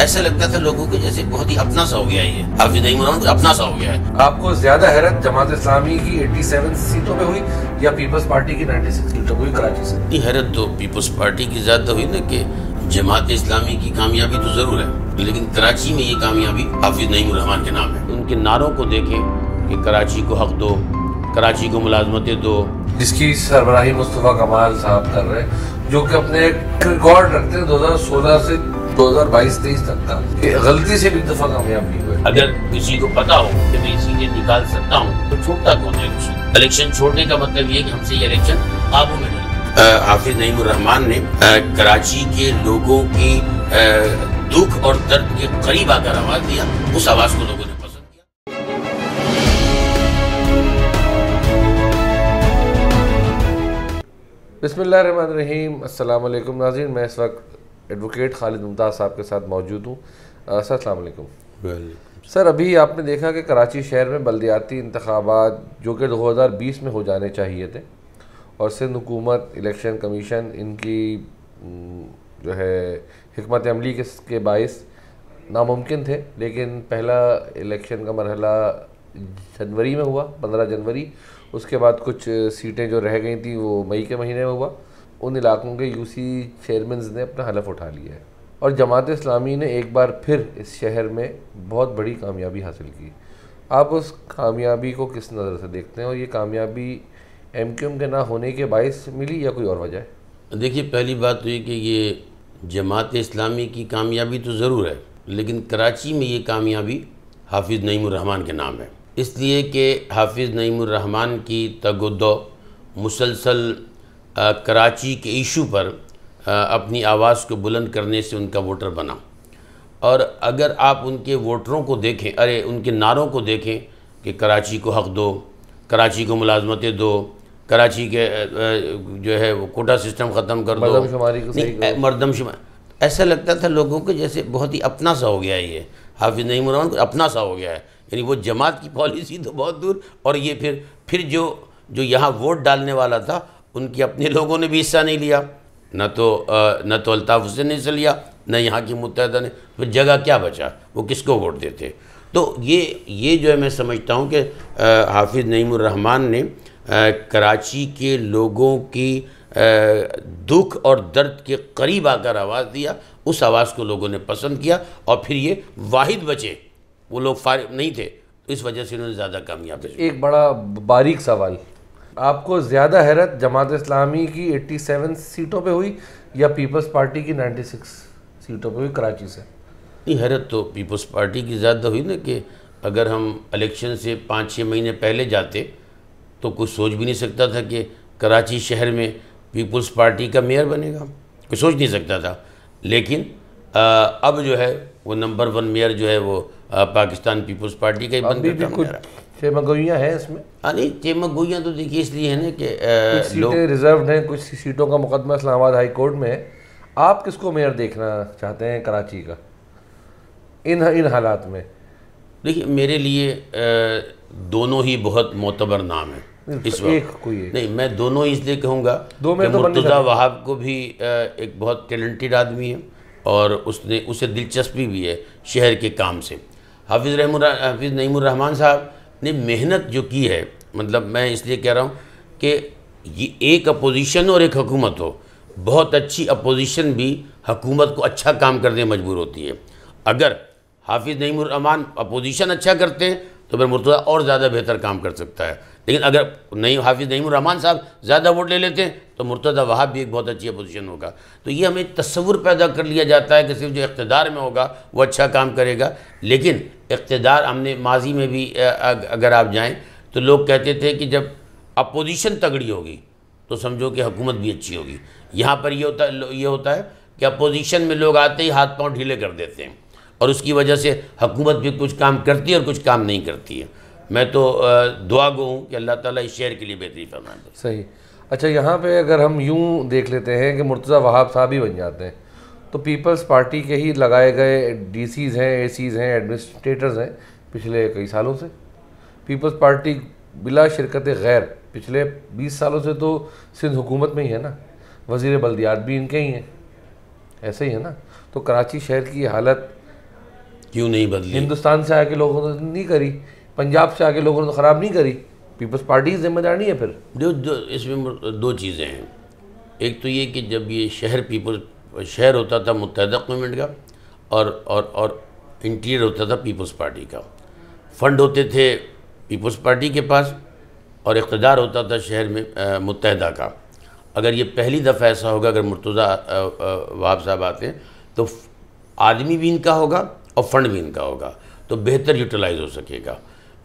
ایسا لگتا تھا لوگوں کو جیسے بہت ہی اپنا سا ہو گیا ہے، حافظ نعیم الرحمان کو اپنا سا ہو گیا ہے۔ آپ کو زیادہ حیرت جماعت اسلامی کی 87 سیٹوں پہ ہوئی یا پیپلز پارٹی کی 96 سیٹوں پہ ہوئی کراچی سے؟ حیرت تو پیپلز پارٹی کی زیادہ ہوئی نا کہ جماعت اسلامی کی کامیابی تو ضرور ہے، لیکن کراچی میں یہ کامیابی حافظ نعیم الرحمان کے نام ہے۔ ان کے نعروں کو دیکھیں کہ کراچی کو حق دو، کراچی کو ملازمتیں دو، جس کی سربراہی مصطفیٰ کمال صاحب کر رہے ہیں، جو کہ اپنے ایک ریکارڈ رکھتے ہیں 2016 سے 2022-23 تک کا، کہ غلطی سے بھی دفعہ کامیاب نہیں ہوئے۔ اگر کسی کو پتا ہو کہ میں اسی لیے نکال سکتا ہوں تو چھوٹتا کون ہے؟ الیکشن چھوڑنے کا مطلب یہ کہ ہم سے یہ الیکشن قابو میں نہیں۔ حافظ نعیم الرحمان نے کراچی کے لوگوں کی دکھ اور درد کے قریب آ کر آواز دیا، اس آواز کو لوگوں نے پسند کیا۔ بسم اللہ الرحمن الرحیم۔ السلام علیکم ناظرین، میں اس وقت ایڈوکیٹ خالد ممتاز صاحب کے ساتھ موجود ہوں۔ سر السلام علیکم۔ سر، ابھی آپ نے دیکھا کہ کراچی شہر میں بلدیاتی انتخابات جو کہ 2020 میں ہو جانے چاہیے تھے، اور سندھ حکومت، الیکشن کمیشن ان کی جو ہے حکمت عملی کے باعث ناممکن تھے، لیکن پہلا الیکشن کا مرحلہ جنوری میں ہوا، 15 جنوری۔ اس کے بعد کچھ سیٹیں جو رہ گئی تھیں وہ مئی کے مہینے میں ہوا۔ ان علاقوں کے یو سی چیئرمنز نے اپنا حلف اٹھا لیا ہے، اور جماعت اسلامی نے ایک بار پھر اس شہر میں بہت بڑی کامیابی حاصل کی۔ آپ اس کامیابی کو کس نظر سے دیکھتے ہیں، اور یہ کامیابی ایم کیو ایم کے نہ ہونے کے باعث ملی یا کوئی اور وجہ ہے؟ دیکھیے، پہلی بات تو یہ کہ یہ جماعت اسلامی کی کامیابی تو ضرور ہے، لیکن کراچی میں یہ کامیابی حافظ نعیم الرحمان کے نام ہے، اس لیے کہ حافظ نعیم الرحمان کی تگ و دو مسلسل کراچی کے ایشو پر اپنی آواز کو بلند کرنے سے ان کا ووٹر بنا۔ اور اگر آپ ان کے ووٹروں کو دیکھیں، ان کے نعروں کو دیکھیں کہ کراچی کو حق دو، کراچی کو ملازمتیں دو، کراچی کے جو ہے وہ کوٹا سسٹم ختم کر دو، مردم شماری کو صحیح کرو، مردم شماری، ایسا لگتا تھا لوگوں کو جیسے بہت ہی اپنا سا ہو گیا ہے، یہ حافظ نعیم الرحمان کو اپنا سا ہو گیا ہے۔ یعنی وہ جماعت کی پالیسی تو بہت دور، اور یہ پھر جو یہاں ووٹ ڈالنے والا تھا ان کے اپنے لوگوں نے بھی حصہ نہیں لیا، نہ تو الطاف حسین نے حصہ لیا، نہ یہاں کی متحدہ نے، پھر جگہ کیا بچا، وہ کس کو ووٹ دیتے؟ تو یہ جو ہے میں سمجھتا ہوں کہ حافظ نعیم الرحمان نے کراچی کے لوگوں کی دکھ اور درد کے قریب آ کر آواز دیا، اس آواز کو لوگوں نے پسند کیا، اور پھر یہ واحد بچے، وہ لوگ فارغ نہیں تھے، اس وجہ سے انہوں نے زیادہ کامیابی۔ ایک بڑا باریک سوال، آپ کو زیادہ حیرت جماعت اسلامی کی 87 سیٹوں پہ ہوئی یا پیپلز پارٹی کی 96 سیٹوں پہ ہوئی کراچی سے؟ حیرت تو پیپلز پارٹی کی زیادہ ہوئی نا کہ اگر ہم الیکشن سے 5-6 مہینے پہلے جاتے تو کوئی سوچ بھی نہیں سکتا تھا کہ کراچی شہر میں پیپلز پارٹی کا میئر بنے گا، کوئی سوچ نہیں سکتا تھا۔ لیکن اب جو ہے وہ نمبر 1 میئر جو ہے وہ پاکستان پیپلز پارٹی کا ہی بن کر کام کر رہا ہے۔ چیمگوئیاں ہیں اس میں؟ نہیں، چیمگوئیاں تو دیکھیے اس لیے ہیں نا کہ کچھ سیٹیں ریزروڈ ہیں، کچھ سیٹوں کا مقدمہ اسلام آباد ہائی کورٹ میں ہے۔ آپ کس کو میئر دیکھنا چاہتے ہیں کراچی کا ان حالات میں؟ دیکھیے، میرے لیے دونوں ہی بہت معتبر نام ہیں اس وقت۔ نہیں، میں دونوں ہی اس لیے کہوں گا کہ مرتضیٰ وہاب کو بھی ایک بہت ٹیلنٹڈ آدمی ہے، اور اسے دلچسپی بھی ہے شہر کے کام سے۔ حافظ نعیم الرحمان صاحب نے محنت جو کی ہے، مطلب میں اس لیے کہہ رہا ہوں کہ یہ ایک اپوزیشن اور ایک حکومت ہو، بہت اچھی اپوزیشن بھی حکومت کو اچھا کام کرنے مجبور ہوتی ہے۔ اگر حافظ نعیم الرحمان اپوزیشن اچھا کرتے ہیں تو پھر مرتضیٰ اور زیادہ بہتر کام کر سکتا ہے، لیکن اگر حافظ نعیم الرحمان صاحب زیادہ ووٹ لے لیتے ہیں تو مرتضیٰ وہاب بھی ایک بہت اچھی اپوزیشن ہوگا۔ تو یہ ہمیں تصور پیدا کر لیا جاتا ہے کہ صرف جو اقتدار میں ہوگا وہ اچھا کام کرے گا، لیکن اقتدار ہم نے ماضی میں بھی اگر آپ جائیں تو لوگ کہتے تھے کہ جب اپوزیشن تگڑی ہوگی تو سمجھو کہ حکومت بھی اچھی ہوگی۔ یہاں پر یہ ہوتا ہے کہ اپوزیشن میں لوگ آتے ہی ہاتھ پاؤں ڈھیلے کر دیتے ہیں، اور اس کی وجہ سے حکومت بھی کچھ کام کرتی ہے اور کچھ کام نہیں کرتی ہے۔ میں تو دعا گو ہوں کہ اللہ تعالیٰ اس شہر کے لیے بہتری فرمائے۔ صحیح۔ اچھا، یہاں پہ اگر ہم یوں دیکھ لیتے ہیں کہ مرتضیٰ وہاب صاحب ہی بن جاتے ہیں تو پیپلز پارٹی کے ہی لگائے گئے ڈی سیز ہیں، اے سیز ہیں، ایڈمنسٹریٹرز ہیں پچھلے کئی سالوں سے۔ پیپلز پارٹی بلا شرکت غیر پچھلے 20 سالوں سے تو سندھ حکومت میں ہی ہے نا، وزیر بلدیات بھی ان کے ہی ہیں، ایسے ہی ہے نا۔ تو کراچی شہر کی حالت کیوں نہیں بدلی؟ ہندوستان سے آ کے لوگوں نے نہیں کری، پنجاب سے آ کے لوگوں نے خراب نہیں کری، پیپلز پارٹی کی ذمہ دار نہیں ہے پھر؟ اس میں دو چیزیں ہیں. ایک تو یہ کہ جب یہ شہر ہوتا تھا متحدہ قومی کا اور انٹیریئر ہوتا تھا پیپلز پارٹی کا، فنڈ ہوتے تھے پیپلز پارٹی کے پاس اور اقتدار ہوتا تھا شہر میں متحدہ کا. اگر یہ پہلی دفعہ ایسا ہوگا، اگر مرتضیٰ وہاب صاحب آتے ہیں تو آدمی بھی ان کا ہوگا اور فنڈ بھی ان کا ہوگا، تو بہتر یوٹیلائز ہو سکے گا.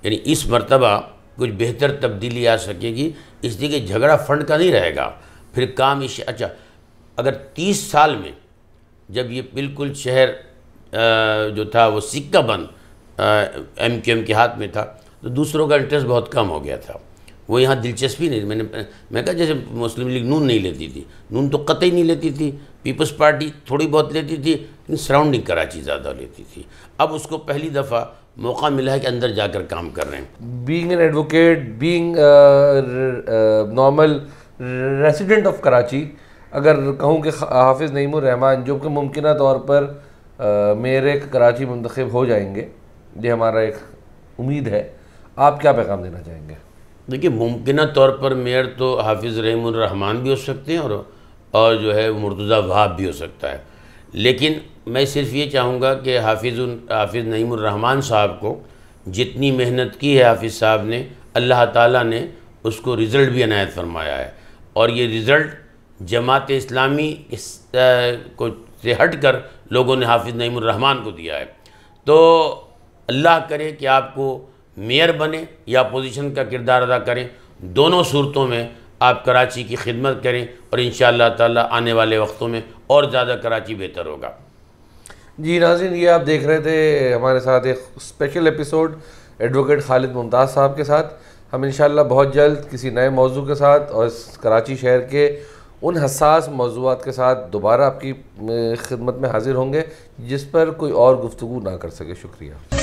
یعنی اس مرتبہ کچھ بہتر تبدیلی آ سکے گی، اس لیے کہ جھگڑا فنڈ کا نہیں رہے گا. پھر کام اچھا اگر 30 سال میں جب یہ بالکل شہر جو تھا وہ سکہ بند ایم کیو ایم کے ہاتھ میں تھا تو دوسروں کا انٹرسٹ بہت کم ہو گیا تھا. وہ یہاں دلچسپی نہیں، میں کہا جیسے مسلم لیگ نون نہیں لیتی تھی، نون تو قطعی نہیں لیتی تھی، پیپلز پارٹی تھوڑی بہت لیتی تھی لیکن سراؤنڈنگ کراچی زیادہ لیتی تھی. اب اس کو پہلی دفعہ موقع ملا ہے کہ اندر جا کر کام کر رہے ہیں. Being an advocate, being normal resident of Karachi, اگر کہوں کہ حافظ نعیم الرحمان جو کہ ممکنہ طور پر میئر کراچی منتخب ہو جائیں گے، یہ ہمارا ایک امید ہے، آپ کیا پیغام دینا چاہیں گے؟ دیکھیے ممکنہ طور پر میئر تو حافظ نعیم الرحمان بھی ہو سکتے ہیں اور جو ہے مرتضیٰ وہاب بھی ہو سکتا ہے. لیکن میں صرف یہ چاہوں گا کہ حافظ نعیم الرحمان صاحب کو جتنی محنت کی ہے حافظ صاحب نے، اللہ تعالیٰ نے اس کو رزلٹ بھی عنایت فرمایا ہے، اور یہ رزلٹ جماعت اسلامی کو سے ہٹ کر لوگوں نے حافظ نعیم الرحمان کو دیا ہے. تو اللہ کرے کہ آپ کو میئر بنے یا اپوزیشن کا کردار ادا کریں، دونوں صورتوں میں آپ کراچی کی خدمت کریں اور انشاءاللہ تعالیٰ آنے والے وقتوں میں اور زیادہ کراچی بہتر ہوگا. جی ناظرین، یہ آپ دیکھ رہے تھے ہمارے ساتھ ایک اسپیشل ایپیسوڈ ایڈوکیٹ خالد ممتاز صاحب کے ساتھ. ہم انشاءاللہ بہت جلد کسی نئے موضوع کے ساتھ اور کراچی شہر کے ان حساس موضوعات کے ساتھ دوبارہ آپ کی خدمت میں حاضر ہوں گے جس پر کوئی اور گفتگو نہ کر سکے. شکریہ.